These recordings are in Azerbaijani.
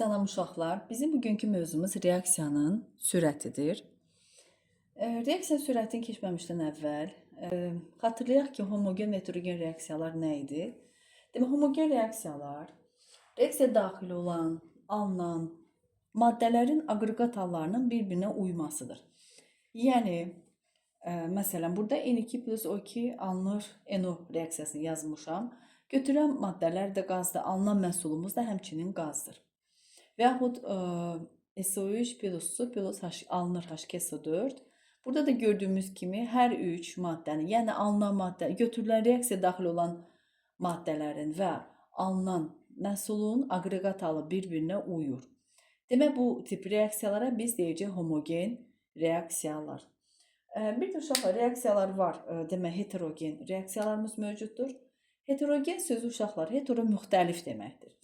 Salam uşaqlar. Bizim bugünkü mövzumuz reaksiyanın sürətidir. Reaksiya sürətini keçməmişdən əvvəl xatırlayaq ki, homogen və heterogen reaksiyalar nə idi? Demək, homogen reaksiyalar reaksiyaya daxil olan, alınan maddələrin aqreqat hallarının bir-birinə uymasıdır. Yəni, məsələn, burada N2 plus O2 alınır, NO reaksiyasını yazmışam. Götürən maddələr də qazdır, alınan məhsulumuz da həmçinin qazdır. Və yaxud SO3 plus su plus alınır H2SO4. Burada da gördüyümüz kimi hər üç maddənin, yəni alınan maddə, götürülən reaksiyaya daxil olan maddələrin və alınan məhsulun aqreqat halı bir-birinə uyur. Demək, bu tip reaksiyalara biz deyəcək homogen reaksiyalar. Bir də uşaqlar reaksiyalar var, demək heterogen reaksiyalarımız mövcuddur. Heterogen sözü uşaqlar, hetero müxtəlif deməkdir.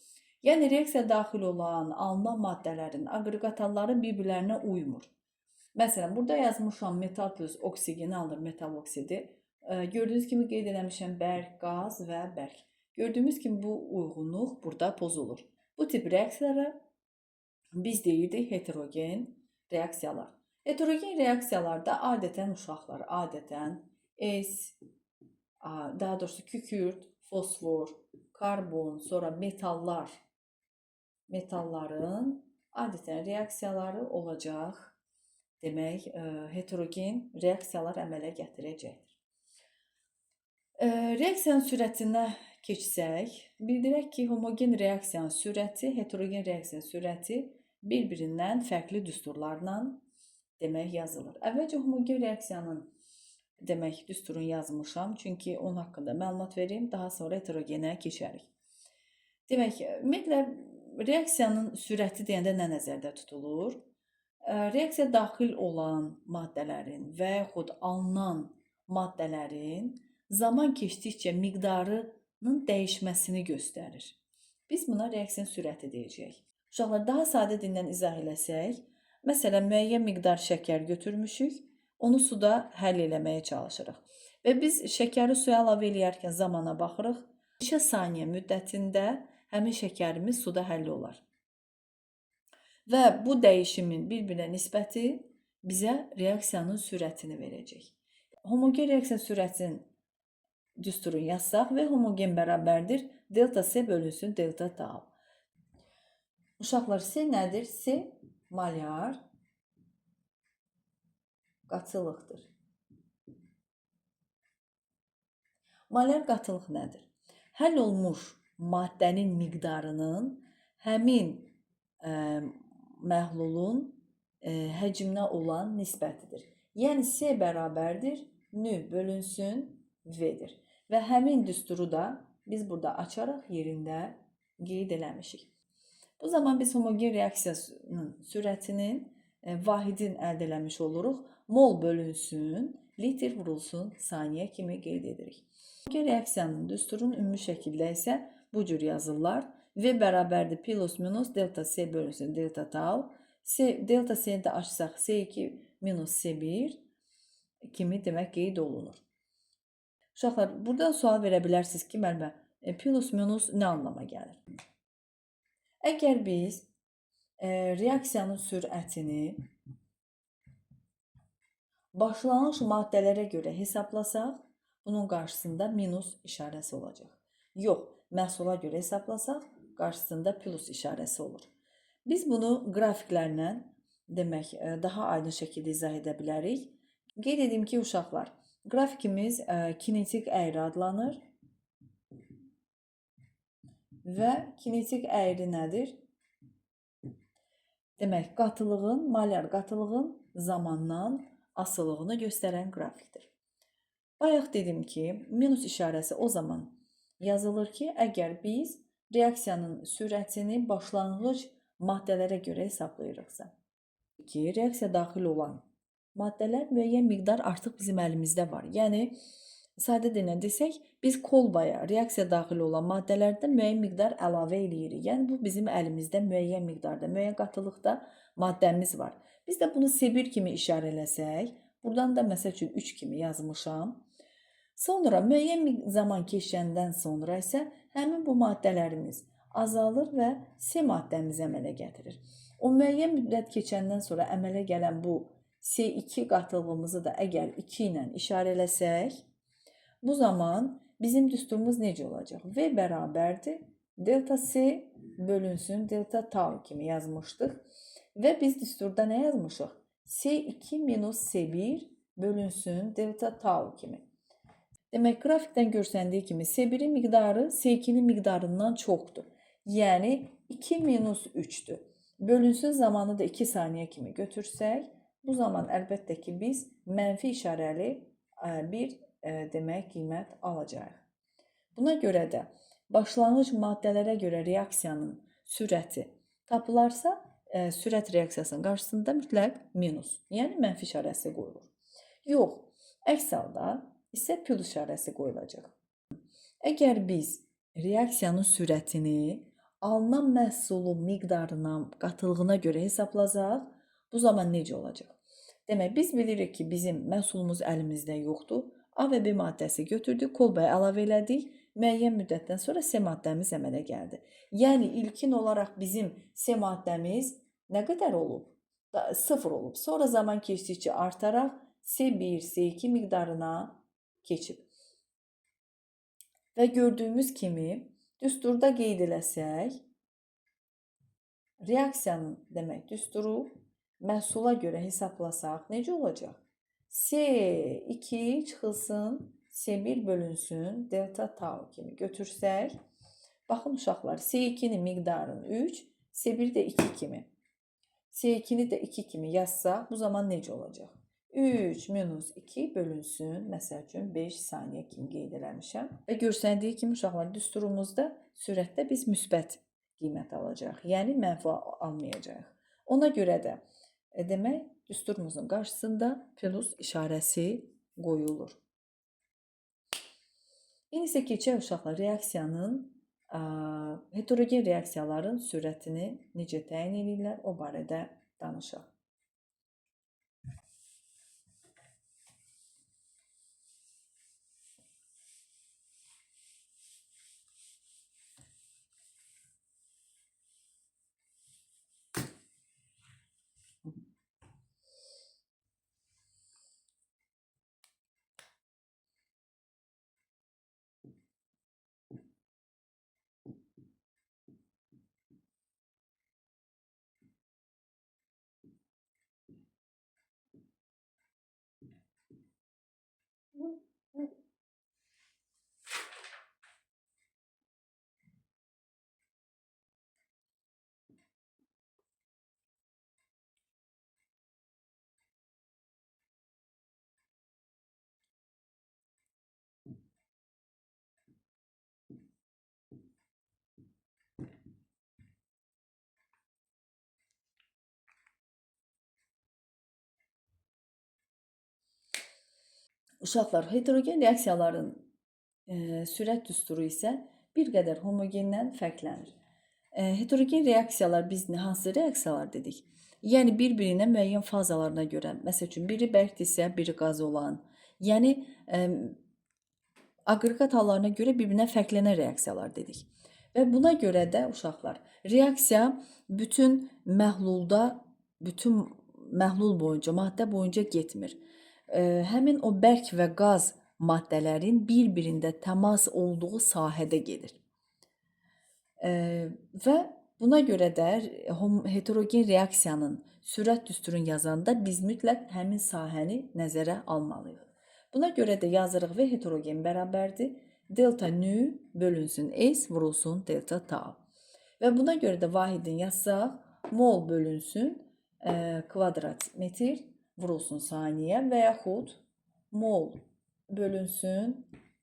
Yəni reaksiyaya daxil olan, alınan maddələrin aqreqat halları bir-birlərinə uymur. Məsələn, burada yazmışam metal plus oksigeni alır, metal oksidi. Gördüyünüz kimi qeyd eləmişəm bərk, qaz və bərk. Gördüyümüz kimi bu uyğunluq burada pozulur. Bu tip reaksiyalara biz deyirdik heterogen reaksiyalar. Heterogen reaksiyalarda adətən uşaqlar, daha doğrusu kükürt, fosfor, karbon, sonra metalların adətən reaksiyaları olacaq. Demək, heterogen reaksiyalar əmələ gətirəcəkdir. Reaksiyanın sürətinə keçsək, bildirək ki, homogen reaksiyanın sürəti, heterogen reaksiyanın sürəti bir-birindən fərqli düsturlarla demək yazılır. Əvvəlcə homogen reaksiyanın demək düsturunu yazmışam, çünki onun haqqında məlumat verim, daha sonra heterogenə keçərik. Demək, ümumiyyətlə reaksiyanın sürəti deyəndə nə nəzərdə tutulur? Reaksiyaya daxil olan maddələrin və yaxud alınan maddələrin zaman keçdikcə miqdarının dəyişməsini göstərir. Biz buna reaksiyanın sürəti deyəcəyik. Uşaqlar, daha sadə dillə izah eləsək, məsələn, müəyyən miqdar şəkər götürmüşük, onu suda həll eləməyə çalışırıq. Və biz şəkəri suya əlavə eləyərkən zamana baxırıq. Neçə saniyə müddətində həmin şəkərimiz suda həll olar. Və bu dəyişimin bir-birinə nisbəti bizə reaksiyanın sürətini verəcək. Homogen reaksiyanın sürətinin düsturunu yazsaq və homogen bərabərdir delta S bölünsün delta tau. Uşaqlar, S nədir? S molar qatılıqdır. Molar qatılıq nədir? Həll olmuş maddənin miqdarının həmin məhlulun həcminə olan nisbətidir. Yəni, S bərabərdir nü bölünsün V-dir. Və həmin düsturu da biz burada açaraq yerində qeyd eləmişik. Bu zaman biz homogen reaksiyasının sürətinin vahidini əldə eləmiş oluruq. Mol bölünsün, litr vurulsun saniyə kimi qeyd edirik. Homogen reaksiyanın düsturunun ümumi şəkildə isə bu cür yazırlar. V bərabərdir plus minus delta S bölünsün delta tau. Delta S'ni də açsaq S2 minus S1 kimi demək qeyd olunur. Uşaqlar, buradan sual verə bilərsiniz ki, müəllimə, plus minus nə anlama gəlir? Əgər biz reaksiyanın sürətini başlanğıc maddələrə görə hesablasaq, bunun qarşısında minus işarəsi olacaq. Yox, məhsula görə hesablasaq, qarşısında plus işarəsi olur. Biz bunu qrafiklərlə demək daha aydın şəkildə izah edə bilərik. Qeyd edim ki, uşaqlar, qrafikimiz kinetik əyri adlanır və kinetik əyri nədir? Demək, qatılığın, molar qatılığın zamandan asılılığını göstərən qrafikdir. Bayaq dedim ki, minus işarəsi o zaman yazılır ki, əgər biz reaksiyanın sürətini başlanğıc maddələrə görə hesablayırıqsa. Reaksiya daxil olan maddələr müəyyən miqdar artıq bizim əlimizdə var. Yəni, sadə dillə desək, biz kolbaya reaksiya daxil olan maddələrdən müəyyən miqdar əlavə eləyirik. Yəni, bu bizim əlimizdə müəyyən miqdarda, müəyyən qatılıqda maddəmiz var. Biz də bunu S1 kimi işarə eləsək, buradan da məsəl üçün 3 kimi yazmışam. Sonra müəyyən zaman keçəndən sonra isə həmin bu maddələrimiz azalır və C maddəmizi əmələ gətirir. O müəyyən müddət keçəndən sonra əmələ gələn bu C2 qatılığımızı da əgər 2 ilə işarələsək, bu zaman bizim düsturumuz necə olacaq? V bərabərdir. Delta C bölünsün delta tau kimi yazmışdıq. Və biz düsturda nə yazmışıq? C2 minus C1 bölünsün delta tau kimi. Demək, qrafikdən görsəndiyi kimi C1-in miqdarı C2-nin miqdarından çoxdur. Yəni 2 minus 3-dür. Bölünsün zamanı da 2 saniyə kimi götürsək, bu zaman əlbəttə ki, biz mənfi işarəli bir demək qiymət alacağıq. Buna görə də başlanğıc maddələrə görə reaksiyanın sürəti tapılarsa, sürət reaksiyasının qarşısında mütləq minus, yəni mənfi işarəsi qoyulur. Yox, əks halda isə plus işarəsi qoyulacaq. Əgər biz reaksiyanın sürətini alınan məhsulun miqdarına, qatılığına görə hesablasaq, bu zaman necə olacaq? Demək, biz bilirik ki, bizim məhsulumuz əlimizdə yoxdur. A və B maddəsi götürdük, kolbaya əlavə elədik. Müəyyən müddətdən sonra C maddəmiz əmələ gəldi. Yəni, ilkin olaraq bizim C maddəmiz nə qədər olub? 0 olub. Sonra zaman keçdikcə artaraq C1, C2 miqdarına keçib. Və gördüyümüz kimi, düsturda qeyd eləsək, reaksiyanın demək düsturu məhsula görə hesablasaq necə olacaq? C2 çıxılsın, C1 bölünsün, delta tau kimi götürsək, baxın uşaqlar, C2-nin miqdarını 3, C1 də 2 kimi. C2-ni də 2 kimi yazsaq, bu zaman necə olacaq? 3 minus 2 bölünsün, məsəl üçün 5 saniyə kimi qeyd eləmişəm. Və görsəndiyi kimi uşaqlar düsturumuzda sürətdə biz müsbət qiymət alacaq, yəni mənfi almayacaq. Ona görə də demək, düsturumuzun qarşısında plus işarəsi qoyulur. İndi isə keçək uşaqlar reaksiyanın, heterogen reaksiyaların sürətini necə təyin edirlər, o barədə danışaq. Uşaqlar, heterogen reaksiyaların sürət düsturu isə bir qədər homogendən fərqlənir. Heterogen reaksiyalar biz hansı reaksiyalar dedik? Yəni, bir-birinə müəyyən fazalarına görə, məsəl üçün, biri bərkdirsə, biri qaz olan, yəni aqreqat hallarına görə bir-birinə fərqlənən reaksiyalar dedik. Və buna görə də uşaqlar, reaksiya bütün məhlul boyunca, maddə boyunca getmir. Həmin o bərk və qaz maddələrin bir-birində təmas olduğu sahədə gedir. Və buna görə də heterogen reaksiyanın sürət düsturunu yazanda biz mütləq həmin sahəni nəzərə almalıyıq. Buna görə də yazırıq və heterogen bərabərdir. Delta nü bölünsün S vurulsun delta tau. Və buna görə də vahidini yazsaq, mol bölünsün kvadrat metr vurulsun saniyə və yaxud mol bölünsün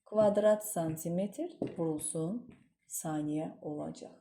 kvadrat santimetr vurulsun saniyə olacaq.